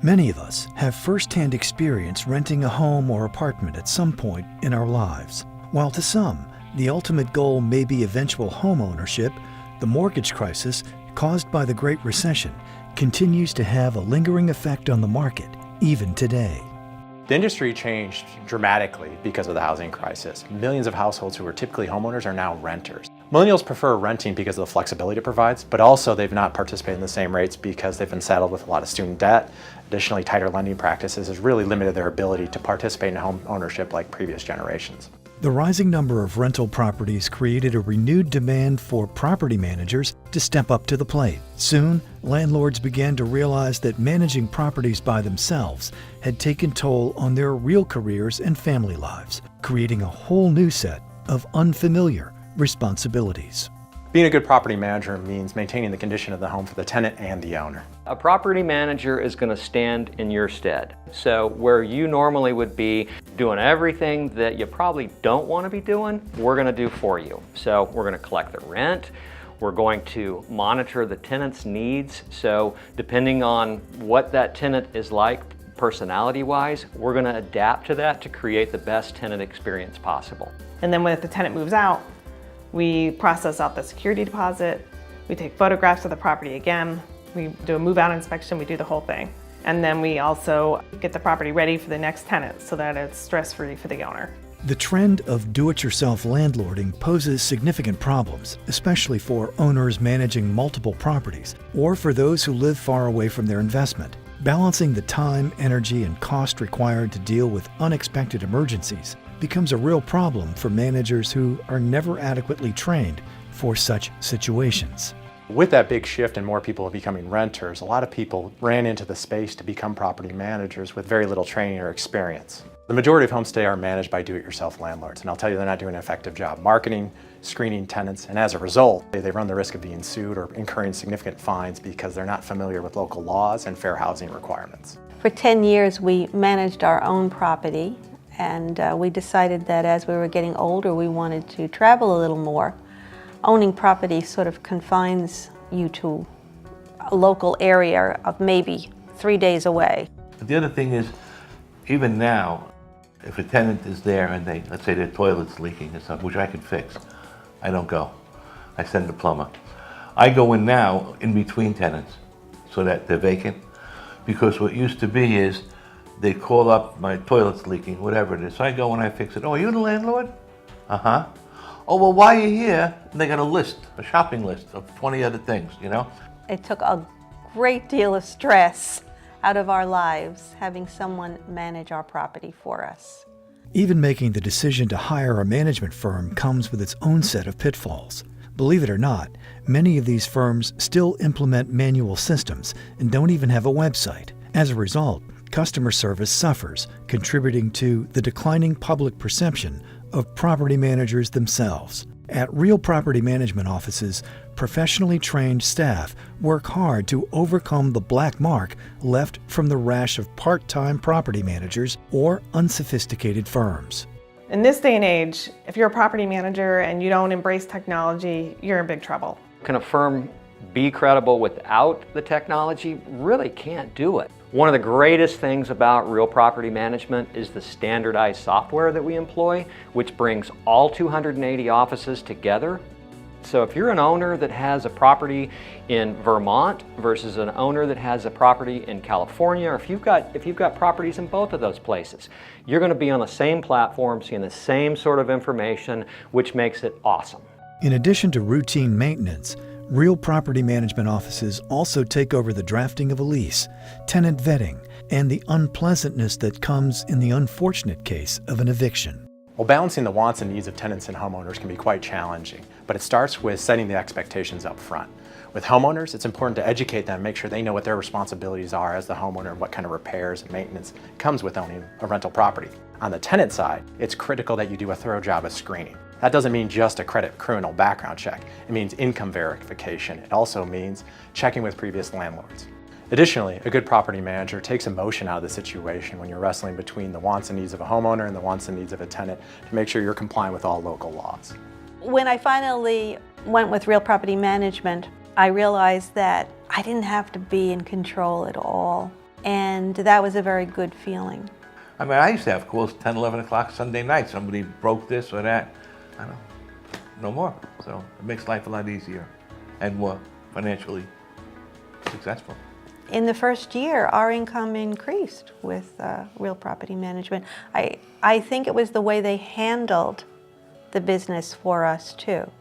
Many of us have first-hand experience renting a home or apartment at some point in our lives. While to some, the ultimate goal may be eventual home ownership, the mortgage crisis caused by the Great Recession continues to have a lingering effect on the market, even today. The industry changed dramatically because of the housing crisis. Millions of households who were typically homeowners are now renters. Millennials prefer renting because of the flexibility it provides, but also they've not participated in the same rates because they've been saddled with a lot of student debt. Additionally, tighter lending practices has really limited their ability to participate in home ownership like previous generations. The rising number of rental properties created a renewed demand for property managers to step up to the plate. Soon, landlords began to realize that managing properties by themselves had taken toll on their real careers and family lives, creating a whole new set of unfamiliar responsibilities. Being a good property manager means maintaining the condition of the home for the tenant and the owner. A property manager is going to stand in your stead. So where you normally would be doing everything that you probably don't want to be doing, we're going to do for you. So we're going to collect the rent. We're going to monitor the tenant's needs. So depending on what that tenant is like personality-wise, we're going to adapt to that to create the best tenant experience possible. And then when the tenant moves out, we process out the security deposit, we take photographs of the property again, we do a move-out inspection, we do the whole thing. And then we also get the property ready for the next tenant so that it's stress-free for the owner. The trend of do-it-yourself landlording poses significant problems, especially for owners managing multiple properties or for those who live far away from their investment. Balancing the time, energy, and cost required to deal with unexpected emergencies becomes a real problem for managers who are never adequately trained for such situations. With that big shift and more people becoming renters, a lot of people ran into the space to become property managers with very little training or experience. The majority of homes today are managed by do-it-yourself landlords, and I'll tell you they're not doing an effective job marketing, screening tenants, and as a result, they run the risk of being sued or incurring significant fines because they're not familiar with local laws and fair housing requirements. For 10 years, we managed our own property, and we decided that as we were getting older, we wanted to travel a little more. Owning property sort of confines you to a local area of maybe 3 days away. The other thing is, even now, if a tenant is there and let's say their toilet's leaking or something, which I can fix, I don't go. I send the plumber. I go in now in between tenants so that they're vacant, because what used to be is they call up, my toilet's leaking, whatever it is. So I go and I fix it. Oh, are you the landlord? Uh-huh. Oh, well, while you're here, and they got a list, a shopping list of 20 other things, you know? It took a great deal of stress out of our lives having someone manage our property for us. Even making the decision to hire a management firm comes with its own set of pitfalls. Believe it or not, many of these firms still implement manual systems and don't even have a website. As a result, customer service suffers, contributing to the declining public perception of property managers themselves. At Real Property Management offices, professionally trained staff work hard to overcome the black mark left from the rash of part-time property managers or unsophisticated firms. In this day and age, if you're a property manager and you don't embrace technology, you're in big trouble. Can a firm be credible without the technology? Really can't do it. One of the greatest things about Real Property Management is the standardized software that we employ, which brings all 280 offices together. So if you're an owner that has a property in Vermont versus an owner that has a property in California, or if you've got properties in both of those places, you're going to be on the same platform, seeing the same sort of information, which makes it awesome. In addition to routine maintenance, Real Property Management offices also take over the drafting of a lease, tenant vetting, and the unpleasantness that comes in the unfortunate case of an eviction. Well, balancing the wants and needs of tenants and homeowners can be quite challenging, but it starts with setting the expectations up front. With homeowners, it's important to educate them, make sure they know what their responsibilities are as the homeowner and what kind of repairs and maintenance comes with owning a rental property. On the tenant side, it's critical that you do a thorough job of screening. That doesn't mean just a criminal background check. It means income verification. It also means checking with previous landlords. Additionally, a good property manager takes emotion out of the situation when you're wrestling between the wants and needs of a homeowner and the wants and needs of a tenant to make sure you're complying with all local laws. When I finally went with Real Property Management, I realized that I didn't have to be in control at all. And that was a very good feeling. I mean, I used to have calls 10, 11 o'clock Sunday night. Somebody broke this or that. I don't know. No more. So it makes life a lot easier and more financially successful. In the first year, our income increased with Real Property Management. I think it was the way they handled the business for us, too.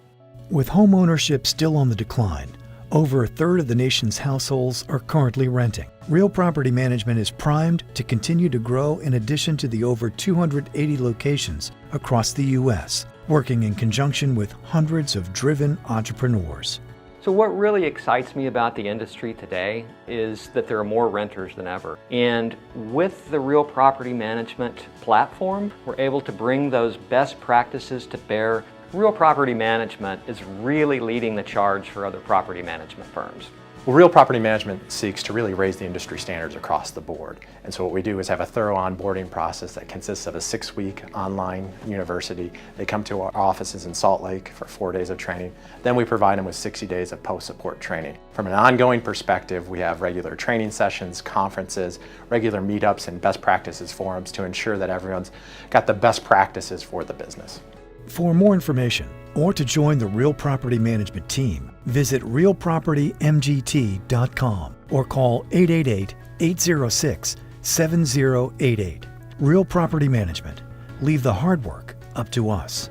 With home ownership still on the decline, over a third of the nation's households are currently renting. Real Property Management is primed to continue to grow in addition to the over 280 locations across the U.S., working in conjunction with hundreds of driven entrepreneurs. So what really excites me about the industry today is that there are more renters than ever. And with the Real Property Management platform, we're able to bring those best practices to bear. Real Property Management is really leading the charge for other property management firms. Well, Real Property Management seeks to really raise the industry standards across the board. And so what we do is have a thorough onboarding process that consists of a 6-week online university. They come to our offices in Salt Lake for 4 days of training. Then we provide them with 60 days of post-support training. From an ongoing perspective, we have regular training sessions, conferences, regular meetups, and best practices forums to ensure that everyone's got the best practices for the business. For more information or to join the Real Property Management team, visit realpropertymgt.com or call 888-806-7088. Real Property Management. Leave the hard work up to us.